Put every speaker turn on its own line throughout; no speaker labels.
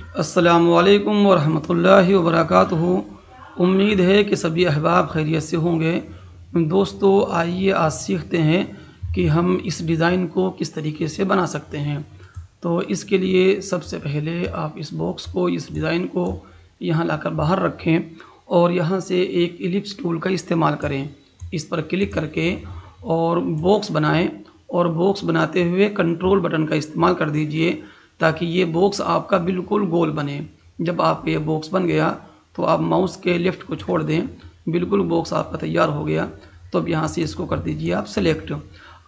अस्सलामुअलैकुम वरहमतुल्लाहि वबरकातुहू। उम्मीद है कि सभी अहबाब खैरियत से होंगे। दोस्तों, आइए आज सीखते हैं कि हम इस डिज़ाइन को किस तरीके से बना सकते हैं। तो इसके लिए सबसे पहले आप इस बॉक्स को, इस डिज़ाइन को यहाँ लाकर बाहर रखें और यहाँ से एक एलिप्स टूल का इस्तेमाल करें। इस पर क्लिक करके और बॉक्स बनाएं और बॉक्स बनाते हुए कंट्रोल बटन का इस्तेमाल कर दीजिए ताकि ये बॉक्स आपका बिल्कुल गोल बने। जब आपका ये बॉक्स बन गया तो आप माउस के लेफ़्ट को छोड़ दें, बिल्कुल बॉक्स आपका तैयार हो गया। तो अब यहाँ से इसको कर दीजिए आप सेलेक्ट।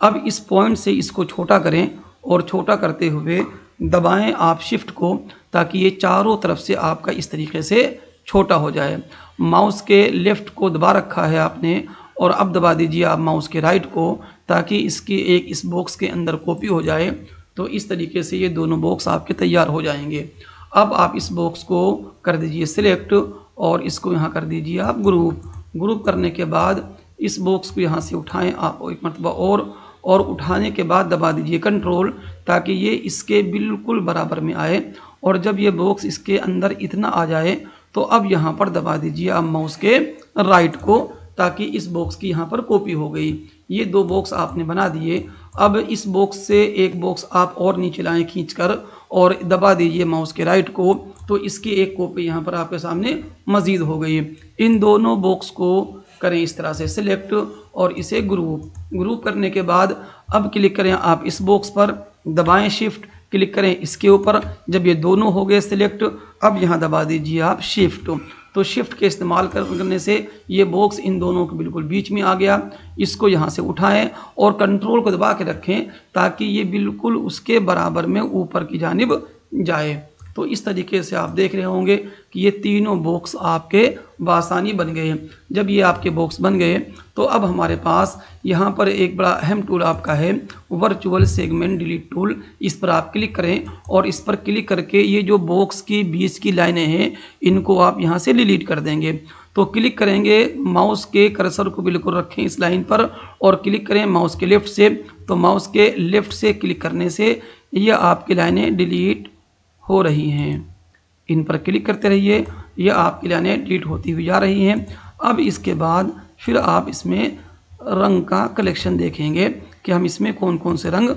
अब इस पॉइंट से इसको छोटा करें और छोटा करते हुए दबाएं आप शिफ्ट को, ताकि ये चारों तरफ से आपका इस तरीके से छोटा हो जाए। माउस के लेफ़्ट को दबा रखा है आपने और अब दबा दीजिए आप माउस के राइट को, ताकि इसकी एक इस बॉक्स के अंदर कॉपी हो जाए। तो इस तरीके से ये दोनों बॉक्स आपके तैयार हो जाएंगे। अब आप इस बॉक्स को कर दीजिए सिलेक्ट और इसको यहाँ कर दीजिए आप ग्रुप करने के बाद इस बॉक्स को यहाँ से उठाएं आप एक मरतबा और उठाने के बाद दबा दीजिए कंट्रोल, ताकि ये इसके बिल्कुल बराबर में आए। और जब ये बॉक्स इसके अंदर इतना आ जाए तो अब यहाँ पर दबा दीजिए आप माउस के राइट को, ताकि इस बॉक्स की यहाँ पर कॉपी हो गई। ये दो बॉक्स आपने बना दिए। अब इस बॉक्स से एक बॉक्स आप और नीचे लाएं खींचकर और दबा दीजिए माउस के राइट को, तो इसकी एक कॉपी यहाँ पर आपके सामने मज़ीद हो गई। इन दोनों बॉक्स को करें इस तरह से सिलेक्ट और इसे ग्रुप करने के बाद अब क्लिक करें आप इस बॉक्स पर, दबाएं शिफ्ट, क्लिक करें इसके ऊपर। जब ये दोनों हो गए सिलेक्ट, अब यहाँ दबा दीजिए आप शिफ्ट। तो शिफ्ट के इस्तेमाल करने से ये बॉक्स इन दोनों के बिल्कुल बीच में आ गया। इसको यहाँ से उठाएं और कंट्रोल को दबा के रखें ताकि ये बिल्कुल उसके बराबर में ऊपर की जानिब जाए। तो इस तरीके से आप देख रहे होंगे कि ये तीनों बॉक्स आपके बासानी बन गए। जब ये आपके बॉक्स बन गए तो अब हमारे पास यहाँ पर एक बड़ा अहम टूल आपका है वर्चुअल सेगमेंट डिलीट टूल। इस पर आप क्लिक करें और इस पर क्लिक करके ये जो बॉक्स की बीच की लाइनें हैं इनको आप यहाँ से डिलीट कर देंगे। तो क्लिक करेंगे, माउस के कर्सर को बिल्कुल रखें इस लाइन पर और क्लिक करें माउस के लेफ़्ट से। तो माउस के लेफ़्ट से क्लिक करने से ये आपकी लाइनें डिलीट हो रही हैं। इन पर क्लिक करते रहिए, ये आपकी लाइनें डिलीट होती हुई जा रही हैं। अब इसके बाद फिर आप इसमें रंग का कलेक्शन देखेंगे कि हम इसमें कौन कौन से रंग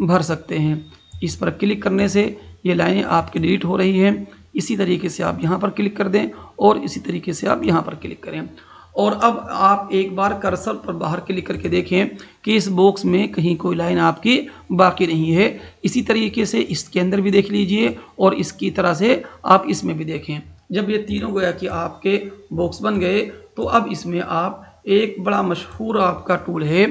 भर सकते हैं। इस पर क्लिक करने से ये लाइनें आपकी डिलीट हो रही हैं। इसी तरीके से आप यहाँ पर क्लिक कर दें और इसी तरीके से आप यहाँ पर क्लिक करें। और अब आप एक बार कर्सर पर बाहर क्लिक करके देखें कि इस बॉक्स में कहीं कोई लाइन आपकी बाकी नहीं है। इसी तरीके से इसके अंदर भी देख लीजिए और इसकी तरह से आप इसमें भी देखें। जब ये तीनों गोया कि आपके बॉक्स बन गए तो अब इसमें आप एक बड़ा मशहूर आपका टूल है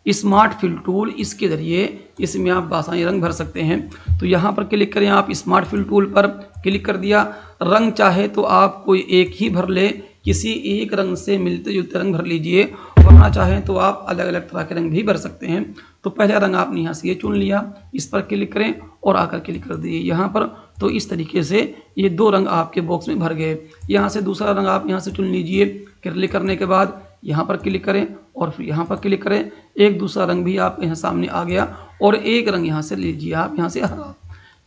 स्मार्ट फिल टूल, इसके ज़रिए इसमें आप बासानी रंग भर सकते हैं। तो यहाँ पर क्लिक करें आप स्मार्ट फिल टूल पर क्लिक कर दिया। रंग चाहे तो आप कोई एक ही भर ले, किसी एक रंग से मिलते जुलते रंग भर लीजिए, वरना चाहें तो आप अलग अलग तरह के रंग भी भर सकते हैं। तो पहला रंग आपने यहाँ से ये चुन लिया, इस पर क्लिक करें और आकर क्लिक कर दिए यहाँ पर। तो इस तरीके से ये दो रंग आपके बॉक्स में भर गए। यहाँ से दूसरा रंग आप यहाँ से चुन लीजिए। क्लिक करने के बाद यहाँ पर क्लिक करें और फिर यहाँ पर क्लिक करें। एक दूसरा रंग भी आप यहाँ सामने आ गया और एक रंग यहाँ से लीजिए आप यहाँ से हरा।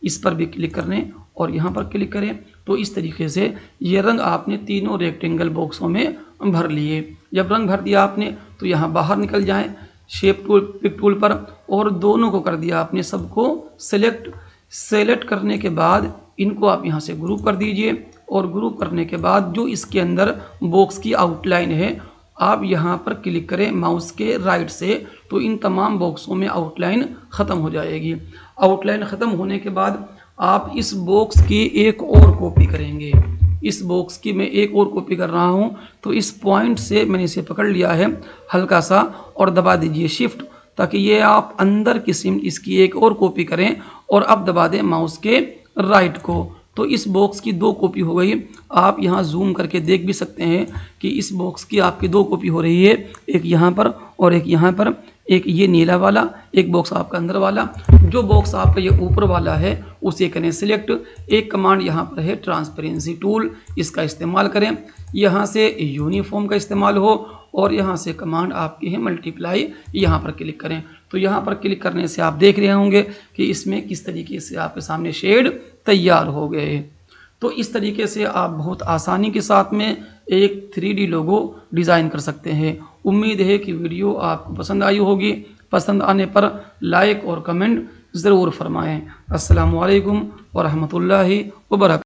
इस पर भी क्लिक करने और यहाँ पर क्लिक करें। तो इस तरीके से ये रंग आपने तीनों रेक्टेंगल बॉक्सों में भर लिए। जब रंग भर दिया आपने तो यहाँ बाहर निकल जाएं शेप टूल पिक टूल पर और दोनों को कर दिया आपने सबको सेलेक्ट करने के बाद इनको आप यहाँ से ग्रुप कर दीजिए। और ग्रुप करने के बाद जो इसके अंदर बॉक्स की आउटलाइन है आप यहाँ पर क्लिक करें माउस के राइट से, तो इन तमाम बॉक्सों में आउटलाइन ख़त्म हो जाएगी। आउटलाइन ख़त्म होने के बाद आप इस बॉक्स की एक और कॉपी करेंगे। इस बॉक्स की मैं एक और कॉपी कर रहा हूँ। तो इस पॉइंट से मैंने इसे पकड़ लिया है हल्का सा और दबा दीजिए शिफ्ट, ताकि ये आप अंदर किसी इसकी एक और कॉपी करें और अब दबा दें माउस के राइट को। तो इस बॉक्स की दो कॉपी हो गई। आप यहाँ जूम करके देख भी सकते हैं कि इस बॉक्स की आपकी दो कॉपी हो रही है, एक यहाँ पर और एक यहाँ पर। एक ये नीला वाला, एक बॉक्स आपका अंदर वाला। जो बॉक्स आपका ये ऊपर वाला है उसे करें सिलेक्ट। एक कमांड यहाँ पर है ट्रांसपेरेंसी टूल, इसका इस्तेमाल करें। यहाँ से यूनिफॉर्म का इस्तेमाल हो और यहाँ से कमांड आपकी है मल्टीप्लाई, यहाँ पर क्लिक करें। तो यहाँ पर क्लिक करने से आप देख रहे होंगे कि इसमें किस तरीके से आपके सामने शेड तैयार हो गए। तो इस तरीके से आप बहुत आसानी के साथ में एक 3D लोगो डिज़ाइन कर सकते हैं। उम्मीद है कि वीडियो आपको पसंद आई होगी। पसंद आने पर लाइक और कमेंट ज़रूर फरमाएँ। अस्सलामु अलैकुम व रहमतुल्लाहि व बरकातहू।